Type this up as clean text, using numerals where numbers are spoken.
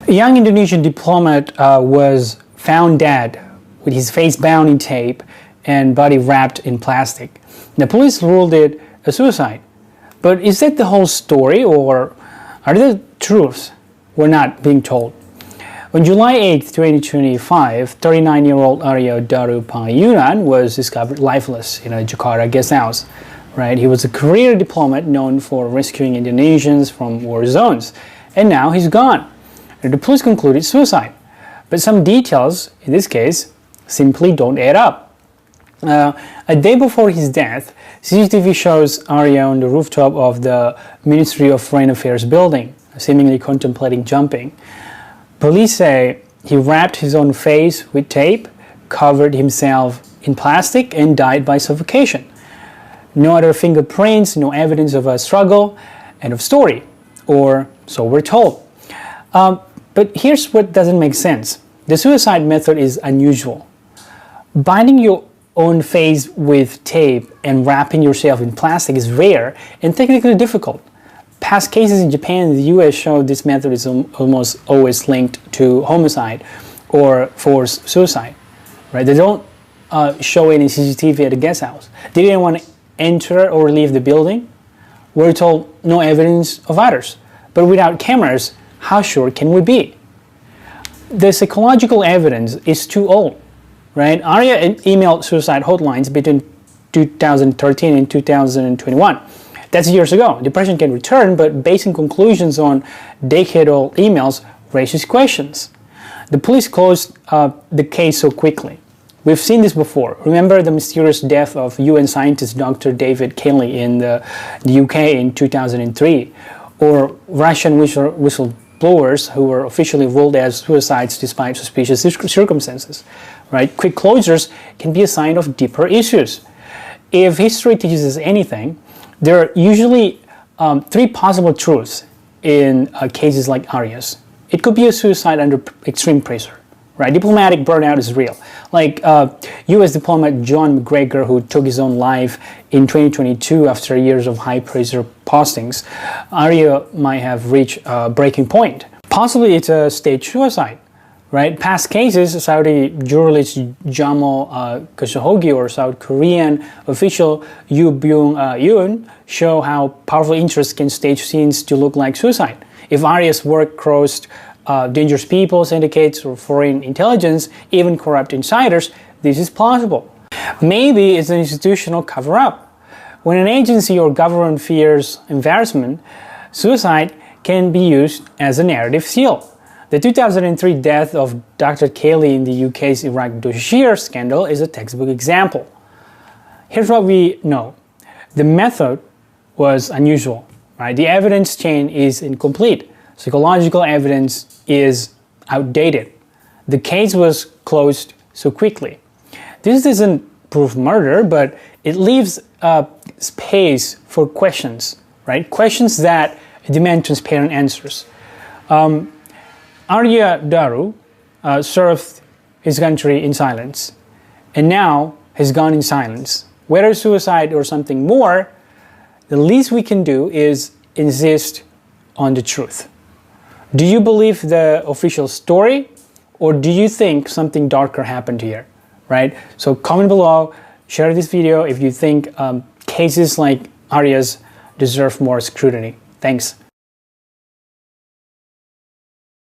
A young Indonesian diplomat was found dead with his face bound in tape and body wrapped in plastic. The police ruled it a suicide. But is that the whole story, or are there truths we're not being told? On July 8, 2025, 39-year-old Arya was discovered lifeless in a Jakarta guest house. Right? He was a career diplomat known for rescuing Indonesians from war zones, and now he's gone. The police concluded suicide, but some details in this case simply don't add up. A day before his death, CCTV shows Arya on the rooftop of the Ministry of Foreign Affairs building, seemingly contemplating jumping. Police say he wrapped his own face with tape, covered himself in plastic, and died by suffocation. No other fingerprints, no evidence of a struggle, end of story, or so we're told. But here's what doesn't make sense. The suicide method is unusual. Binding your own face with tape and wrapping yourself in plastic is rare and technically difficult. Past cases in Japan and the US show this method is almost always linked to homicide or forced suicide. Right? They don't show any CCTV at the guest house. Did anyone enter or leave the building? We're told no evidence of others. But without cameras, how sure can we be? The psychological evidence is too old. Right? Arya emailed suicide hotlines between 2013 and 2021. That's years ago. Depression can return, but basing conclusions on decade-old emails raises questions. The police closed the case so quickly. We've seen this before. Remember the mysterious death of UN scientist Dr. David Kelly in the UK in 2003, or Russian whistleblowers who were officially ruled as suicides despite suspicious circumstances. Right? Quick closures can be a sign of deeper issues. If history teaches us anything, there are usually three possible truths in cases like Arya's. It could be a suicide under extreme pressure. Right? Diplomatic burnout is real. Like US diplomat John McGregor, who took his own life in 2022 after years of high-pressure postings. Arya might have reached a breaking point. Possibly it's a staged suicide. Right? Past cases, Saudi journalist Jamal Khashoggi or South Korean official Yoo Byung-yoon show how powerful interests can stage scenes to look like suicide. If Arya's work crossed dangerous people, syndicates, or foreign intelligence, even corrupt insiders, this is plausible. Maybe it's an institutional cover-up. When an agency or government fears embarrassment, suicide can be used as a narrative seal. The 2003 death of Dr. Kelly in the UK's Iraq dossier scandal is a textbook example. Here's what we know. The method was unusual. Right? The evidence chain is incomplete. Psychological evidence is outdated. The case was closed so quickly. This doesn't prove murder, but it leaves space for questions. Right? Questions that demand transparent answers. Arya Daru served his country in silence, and now has gone in silence. Whether suicide or something more, the least we can do is insist on the truth. Do you believe the official story, or do you think something darker happened here? Right? So comment below, share this video if you think cases like Arya's deserve more scrutiny. Thanks.